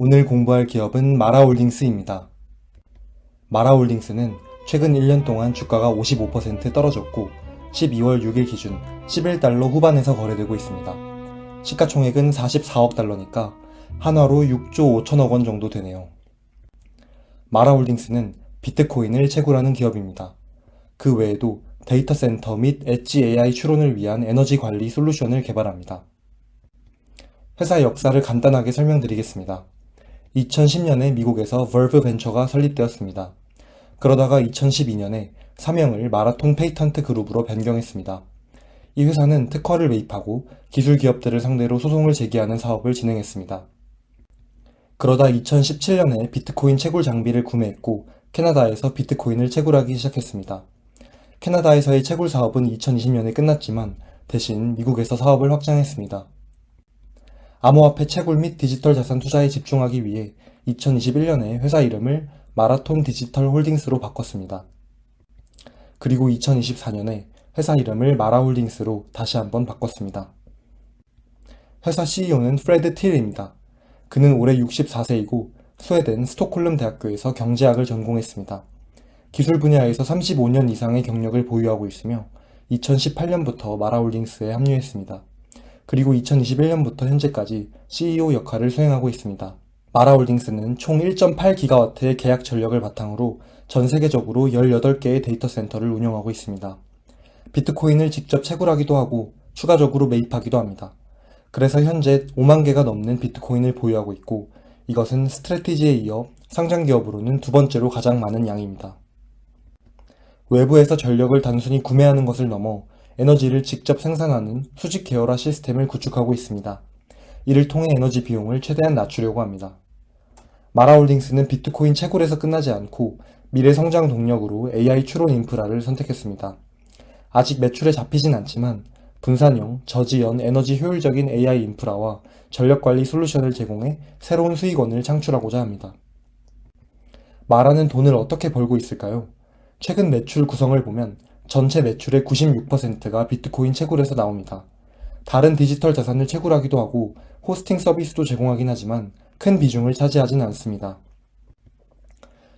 오늘 공부할 기업은 마라홀딩스입니다. 마라홀딩스는 최근 1년 동안 주가가 55% 떨어졌고 12월 6일 기준 11달러 후반에서 거래되고 있습니다. 시가총액은 44억 달러니까 한화로 6조 5천억 원 정도 되네요. 마라홀딩스는 비트코인을 채굴하는 기업입니다. 그 외에도 데이터 센터 및 엣지 AI 추론을 위한 에너지 관리 솔루션을 개발합니다. 회사 역사를 간단하게 설명드리겠습니다. 2010년에 미국에서 벌브 벤처가 설립되었습니다. 그러다가 2012년에 사명을 마라톤 페이턴트 그룹으로 변경했습니다. 이 회사는 특허를 매입하고 기술 기업들을 상대로 소송을 제기하는 사업을 진행했습니다. 그러다 2017년에 비트코인 채굴 장비를 구매했고 캐나다에서 비트코인을 채굴하기 시작했습니다. 캐나다에서의 채굴 사업은 2020년에 끝났지만 대신 미국에서 사업을 확장했습니다. 암호화폐 채굴 및 디지털 자산 투자에 집중하기 위해 2021년에 회사 이름을 마라톤 디지털 홀딩스로 바꿨습니다. 그리고 2024년에 회사 이름을 마라홀딩스로 다시 한번 바꿨습니다. 회사 CEO는 프레드 틸입니다. 그는 올해 64세이고 스웨덴 스톡홀름 대학교에서 경제학을 전공했습니다. 기술 분야에서 35년 이상의 경력을 보유하고 있으며 2018년부터 마라홀딩스에 합류했습니다. 그리고 2021년부터 현재까지 CEO 역할을 수행하고 있습니다. 마라홀딩스는 총 1.8기가와트의 계약 전력을 바탕으로 전 세계적으로 18개의 데이터 센터를 운영하고 있습니다. 비트코인을 직접 채굴하기도 하고 추가적으로 매입하기도 합니다. 그래서 현재 5만 개가 넘는 비트코인을 보유하고 있고 이것은 스트래티지에 이어 상장 기업으로는 두 번째로 가장 많은 양입니다. 외부에서 전력을 단순히 구매하는 것을 넘어 에너지를 직접 생산하는 수직 계열화 시스템을 구축하고 있습니다. 이를 통해 에너지 비용을 최대한 낮추려고 합니다. 마라홀딩스는 비트코인 채굴에서 끝나지 않고 미래 성장 동력으로 AI 추론 인프라를 선택했습니다. 아직 매출에 잡히진 않지만 분산형, 저지연, 에너지 효율적인 AI 인프라와 전력 관리 솔루션을 제공해 새로운 수익원을 창출하고자 합니다. 마라는 돈을 어떻게 벌고 있을까요? 최근 매출 구성을 보면 전체 매출의 96%가 비트코인 채굴에서 나옵니다. 다른 디지털 자산을 채굴하기도 하고 호스팅 서비스도 제공하긴 하지만 큰 비중을 차지하진 않습니다.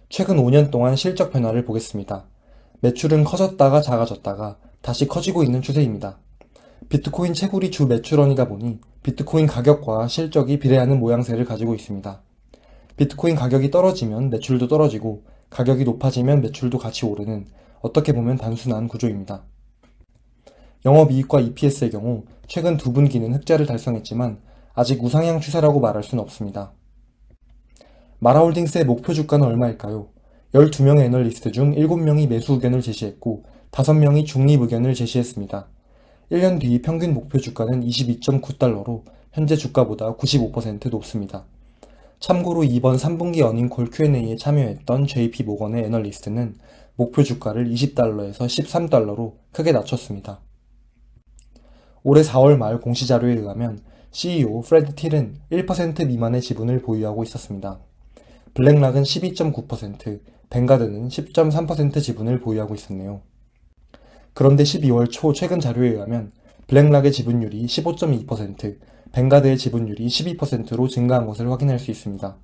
최근 5년 동안 실적 변화를 보겠습니다. 매출은 커졌다가 작아졌다가 다시 커지고 있는 추세입니다. 비트코인 채굴이 주 매출원이다 보니 비트코인 가격과 실적이 비례하는 모양새를 가지고 있습니다. 비트코인 가격이 떨어지면 매출도 떨어지고 가격이 높아지면 매출도 같이 오르는 어떻게 보면 단순한 구조입니다. 영업이익과 EPS의 경우 최근 두 분기는 흑자를 달성했지만 아직 우상향 추세라고 말할 수는 없습니다. 마라홀딩스의 목표 주가는 얼마일까요? 12명의 애널리스트 중 7명이 매수 의견을 제시했고 5명이 중립 의견을 제시했습니다. 1년 뒤 평균 목표 주가는 22.9달러로 현재 주가보다 95% 높습니다. 참고로 이번 3분기 어닝콜 Q&A에 참여했던 JP 모건의 애널리스트는 목표 주가를 20달러에서 13달러로 크게 낮췄습니다. 올해 4월 말 공시자료에 의하면 CEO 프레드 틸은 1% 미만의 지분을 보유하고 있었습니다. 블랙락은 12.9%, 뱅가드는 10.3% 지분을 보유하고 있었네요. 그런데 12월 초 최근 자료에 의하면 블랙락의 지분율이 15.2%, 뱅가드의 지분율이 12%로 증가한 것을 확인할 수 있습니다.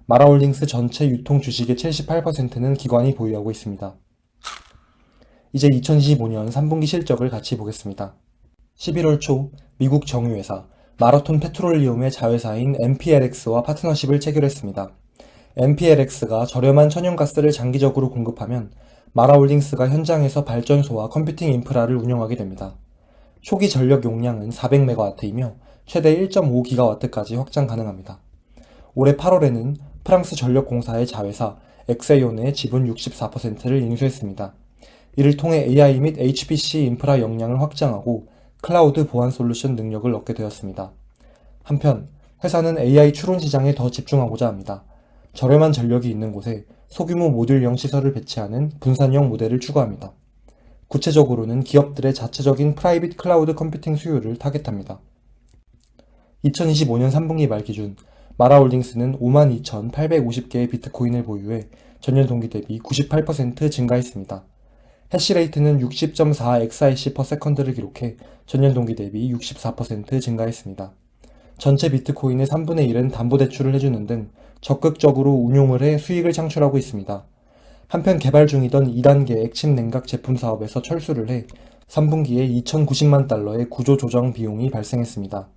마라홀딩스 전체 유통 주식의 78%는 기관이 보유하고 있습니다. 이제 2025년 3분기 실적을 같이 보겠습니다. 11월 초 미국 정유회사 마라톤 페트롤리움의 자회사인 MPLX와 파트너십을 체결했습니다. MPLX가 저렴한 천연가스를 장기적으로 공급하면 마라홀딩스가 현장에서 발전소와 컴퓨팅 인프라를 운영하게 됩니다. 초기 전력 용량은 400MW이며 최대 1.5GW까지 확장 가능합니다. 올해 8월에는 프랑스 전력공사의 자회사 엑세온의 지분 64%를 인수했습니다. 이를 통해 AI 및 HPC 인프라 역량을 확장하고 클라우드 보안 솔루션 능력을 얻게 되었습니다. 한편 회사는 AI 추론 시장에 더 집중하고자 합니다. 저렴한 전력이 있는 곳에 소규모 모듈형 시설을 배치하는 분산형 모델을 추구합니다. 구체적으로는 기업들의 자체적인 프라이빗 클라우드 컴퓨팅 수요를 타겟합니다. 2025년 3분기 말 기준 마라홀딩스는 52,850개의 비트코인을 보유해 전년 동기 대비 98% 증가했습니다. 해시레이트는 60.4 exahash/s를 기록해 전년 동기 대비 64% 증가했습니다. 전체 비트코인의 3분의 1은 담보대출을 해주는 등 적극적으로 운용을 해 수익을 창출하고 있습니다. 한편 개발 중이던 2단계 액침 냉각 제품 사업에서 철수를 해 3분기에 2,090만 달러의 구조조정 비용이 발생했습니다.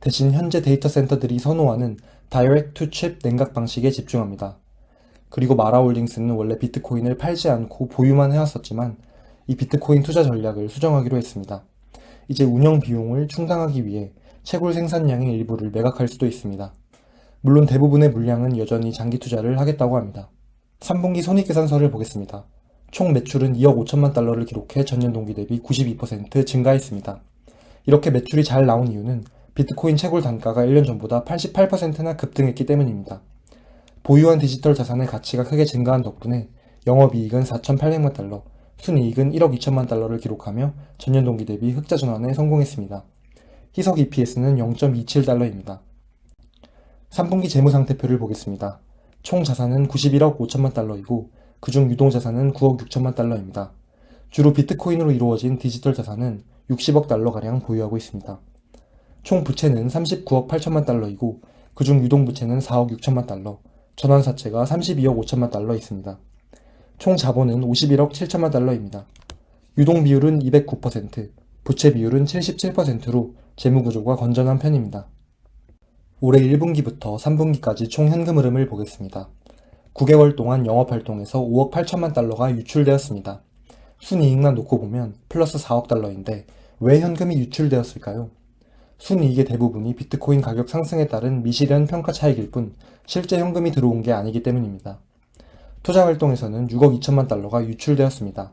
대신 현재 데이터 센터들이 선호하는 Direct to Chip 냉각 방식에 집중합니다. 그리고 마라홀딩스는 원래 비트코인을 팔지 않고 보유만 해왔었지만 이 비트코인 투자 전략을 수정하기로 했습니다. 이제 운영 비용을 충당하기 위해 채굴 생산량의 일부를 매각할 수도 있습니다. 물론 대부분의 물량은 여전히 장기 투자를 하겠다고 합니다. 3분기 손익계산서를 보겠습니다. 총 매출은 2억 5천만 달러를 기록해 전년 동기 대비 92% 증가했습니다. 이렇게 매출이 잘 나온 이유는 비트코인 채굴 단가가 1년 전보다 88%나 급등했기 때문입니다. 보유한 디지털 자산의 가치가 크게 증가한 덕분에 영업이익은 4,800만 달러, 순이익은 1억 2천만 달러를 기록하며 전년 동기 대비 흑자 전환에 성공했습니다. 희석 EPS는 0.27달러입니다. 3분기 재무상태표를 보겠습니다. 총 자산은 91억 5천만 달러이고 그중 유동자산은 9억 6천만 달러입니다. 주로 비트코인으로 이루어진 디지털 자산은 60억 달러가량 보유하고 있습니다. 총 부채는 39억 8천만 달러이고 그중 유동부채는 4억 6천만 달러, 전환사채가 32억 5천만 달러 있습니다. 총 자본은 51억 7천만 달러입니다. 유동 비율은 209%, 부채 비율은 77%로 재무구조가 건전한 편입니다. 올해 1분기부터 3분기까지 총 현금 흐름을 보겠습니다. 9개월 동안 영업활동에서 5억 8천만 달러가 유출되었습니다. 순이익만 놓고 보면 플러스 4억 달러인데 왜 현금이 유출되었을까요? 순이익의 대부분이 비트코인 가격 상승에 따른 미실현 평가 차익일 뿐 실제 현금이 들어온 게 아니기 때문입니다. 투자활동에서는 6억 2천만 달러가 유출되었습니다.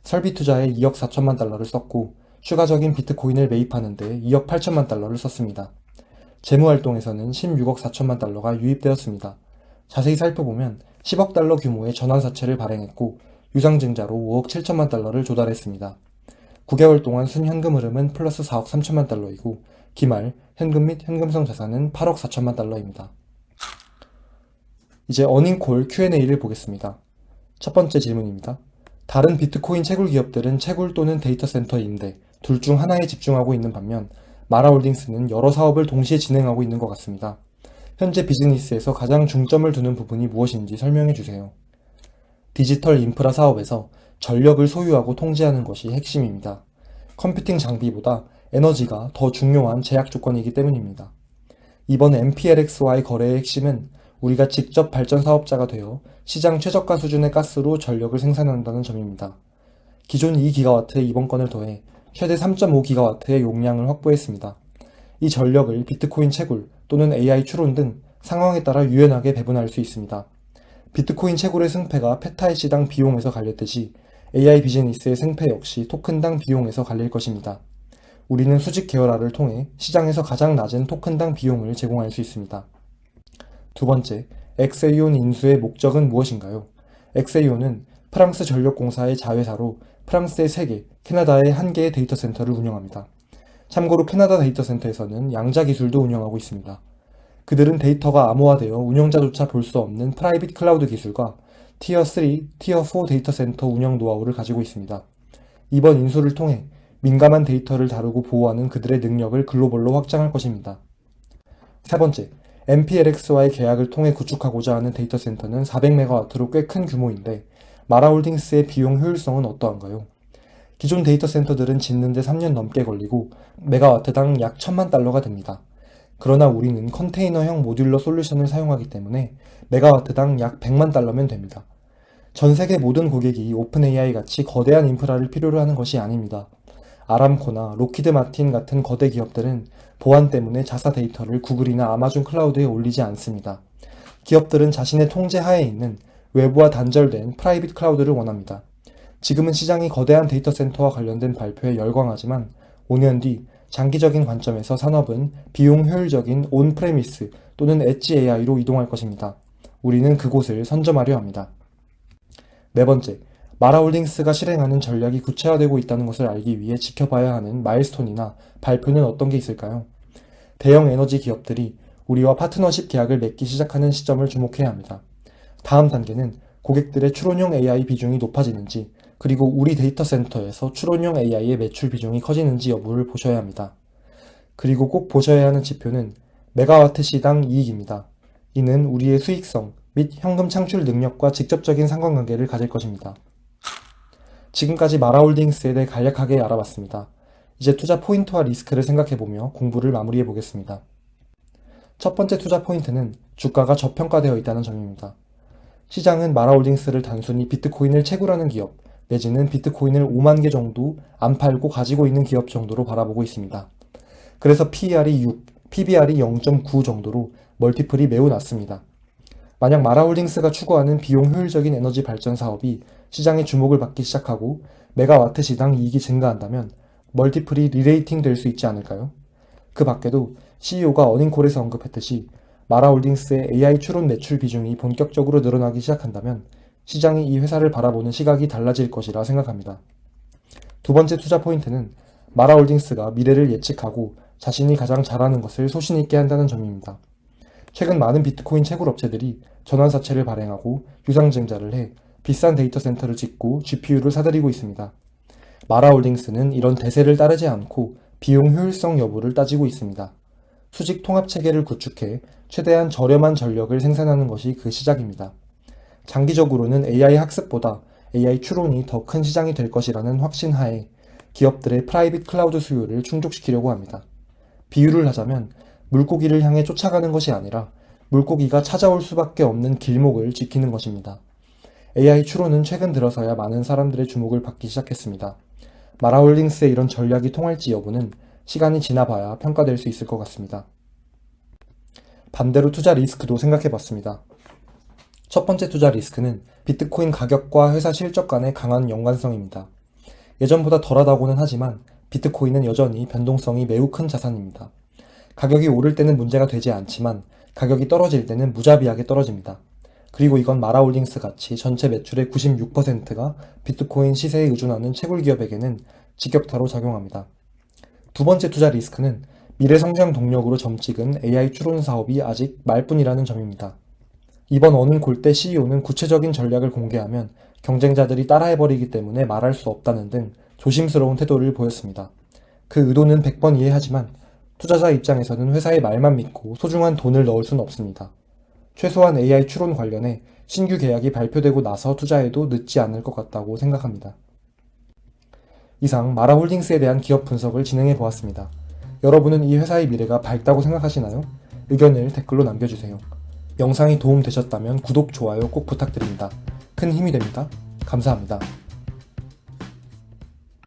설비 투자에 2억 4천만 달러를 썼고 추가적인 비트코인을 매입하는 데 2억 8천만 달러를 썼습니다. 재무활동에서는 16억 4천만 달러가 유입되었습니다. 자세히 살펴보면 10억 달러 규모의 전환사채를 발행했고 유상증자로 5억 7천만 달러를 조달했습니다. 9개월 동안 순현금 흐름은 플러스 4억 3천만 달러이고 기말 현금 및 현금성 자산은 8억 4천만 달러입니다. 이제 어닝콜 Q&A를 보겠습니다. 첫 번째 질문입니다. 다른 비트코인 채굴 기업들은 채굴 또는 데이터 센터 임대 둘 중 하나에 집중하고 있는 반면 마라홀딩스는 여러 사업을 동시에 진행하고 있는 것 같습니다. 현재 비즈니스에서 가장 중점을 두는 부분이 무엇인지 설명해 주세요. 디지털 인프라 사업에서 전력을 소유하고 통제하는 것이 핵심입니다. 컴퓨팅 장비보다 에너지가 더 중요한 제약 조건이기 때문입니다. 이번 MPLX와의 거래의 핵심은 우리가 직접 발전 사업자가 되어 시장 최저가 수준의 가스로 전력을 생산한다는 점입니다. 기존 2기가와트의 이번 건을 더해 최대 3.5기가와트의 용량을 확보했습니다. 이 전력을 비트코인 채굴 또는 AI 추론 등 상황에 따라 유연하게 배분할 수 있습니다. 비트코인 채굴의 승패가 페타해시당 비용에서 갈렸듯이 AI 비즈니스의 승패 역시 토큰당 비용에서 갈릴 것입니다. 우리는 수직 계열화를 통해 시장에서 가장 낮은 토큰당 비용을 제공할 수 있습니다. 두 번째, 엑세이온 인수의 목적은 무엇인가요? 엑세이온은 프랑스 전력공사의 자회사로 프랑스의 3개, 캐나다의 1개의 데이터 센터를 운영합니다. 참고로 캐나다 데이터 센터에서는 양자 기술도 운영하고 있습니다. 그들은 데이터가 암호화되어 운영자조차 볼 수 없는 프라이빗 클라우드 기술과 티어 3, 티어 4 데이터 센터 운영 노하우를 가지고 있습니다. 이번 인수를 통해 민감한 데이터를 다루고 보호하는 그들의 능력을 글로벌로 확장할 것입니다. 세 번째, MPLX와의 계약을 통해 구축하고자 하는 데이터 센터는 400MW로 꽤 큰 규모인데 마라홀딩스의 비용 효율성은 어떠한가요? 기존 데이터 센터들은 짓는데 3년 넘게 걸리고 메가와트당 약 1,000만 달러가 됩니다. 그러나 우리는 컨테이너형 모듈러 솔루션을 사용하기 때문에 메가와트당 약 100만 달러면 됩니다. 전 세계 모든 고객이 오픈AI 같이 거대한 인프라를 필요로 하는 것이 아닙니다. 아람코나 로키드 마틴 같은 거대 기업들은 보안 때문에 자사 데이터를 구글이나 아마존 클라우드에 올리지 않습니다. 기업들은 자신의 통제 하에 있는 외부와 단절된 프라이빗 클라우드를 원합니다. 지금은 시장이 거대한 데이터 센터와 관련된 발표에 열광하지만 5년 뒤 장기적인 관점에서 산업은 비용 효율적인 온프레미스 또는 엣지 AI로 이동할 것입니다. 우리는 그곳을 선점하려 합니다. 네 번째, 마라홀딩스가 실행하는 전략이 구체화되고 있다는 것을 알기 위해 지켜봐야 하는 마일스톤이나 발표는 어떤 게 있을까요? 대형 에너지 기업들이 우리와 파트너십 계약을 맺기 시작하는 시점을 주목해야 합니다. 다음 단계는 고객들의 추론형 AI 비중이 높아지는지, 그리고 우리 데이터 센터에서 추론형 AI의 매출 비중이 커지는지 여부를 보셔야 합니다. 그리고 꼭 보셔야 하는 지표는 메가와트 시당 이익입니다. 이는 우리의 수익성 및 현금 창출 능력과 직접적인 상관관계를 가질 것입니다. 지금까지 마라홀딩스에 대해 간략하게 알아봤습니다. 이제 투자 포인트와 리스크를 생각해보며 공부를 마무리해보겠습니다. 첫 번째 투자 포인트는 주가가 저평가되어 있다는 점입니다. 시장은 마라홀딩스를 단순히 비트코인을 채굴하는 기업, 내지는 비트코인을 5만 개 정도 안 팔고 가지고 있는 기업 정도로 바라보고 있습니다. 그래서 PER이 6, PBR이 0.9 정도로 멀티플이 매우 낮습니다. 만약 마라홀딩스가 추구하는 비용 효율적인 에너지 발전 사업이 시장의 주목을 받기 시작하고 메가와트 시당 이익이 증가한다면 멀티플이 리레이팅 될 수 있지 않을까요? 그 밖에도 CEO가 어닝콜에서 언급했듯이 마라홀딩스의 AI 추론 매출 비중이 본격적으로 늘어나기 시작한다면 시장이 이 회사를 바라보는 시각이 달라질 것이라 생각합니다. 두 번째 투자 포인트는 마라홀딩스가 미래를 예측하고 자신이 가장 잘하는 것을 소신 있게 한다는 점입니다. 최근 많은 비트코인 채굴 업체들이 전환사채를 발행하고 유상증자를 해 비싼 데이터 센터를 짓고 GPU를 사들이고 있습니다. 마라홀딩스는 이런 대세를 따르지 않고 비용 효율성 여부를 따지고 있습니다. 수직 통합 체계를 구축해 최대한 저렴한 전력을 생산하는 것이 그 시작입니다. 장기적으로는 AI 학습보다 AI 추론이 더 큰 시장이 될 것이라는 확신하에 기업들의 프라이빗 클라우드 수요를 충족시키려고 합니다. 비유를 하자면 물고기를 향해 쫓아가는 것이 아니라 물고기가 찾아올 수밖에 없는 길목을 지키는 것입니다. AI 추론은 최근 들어서야 많은 사람들의 주목을 받기 시작했습니다. 마라홀딩스의 이런 전략이 통할지 여부는 시간이 지나봐야 평가될 수 있을 것 같습니다. 반대로 투자 리스크도 생각해봤습니다. 첫 번째 투자 리스크는 비트코인 가격과 회사 실적 간의 강한 연관성입니다. 예전보다 덜하다고는 하지만 비트코인은 여전히 변동성이 매우 큰 자산입니다. 가격이 오를 때는 문제가 되지 않지만 가격이 떨어질 때는 무자비하게 떨어집니다. 그리고 이건 마라홀딩스 같이 전체 매출의 96%가 비트코인 시세에 의존하는 채굴 기업에게는 직격타로 작용합니다. 두 번째 투자 리스크는 미래 성장 동력으로 점찍은 AI 추론 사업이 아직 말뿐이라는 점입니다. 이번 어닝콜 때 CEO는 구체적인 전략을 공개하면 경쟁자들이 따라해버리기 때문에 말할 수 없다는 등 조심스러운 태도를 보였습니다. 그 의도는 100번 이해하지만 투자자 입장에서는 회사의 말만 믿고 소중한 돈을 넣을 수는 없습니다. 최소한 AI 추론 관련해 신규 계약이 발표되고 나서 투자해도 늦지 않을 것 같다고 생각합니다. 이상 마라홀딩스에 대한 기업 분석을 진행해 보았습니다. 여러분은 이 회사의 미래가 밝다고 생각하시나요? 의견을 댓글로 남겨주세요. 영상이 도움되셨다면 구독, 좋아요 꼭 부탁드립니다. 큰 힘이 됩니다. 감사합니다.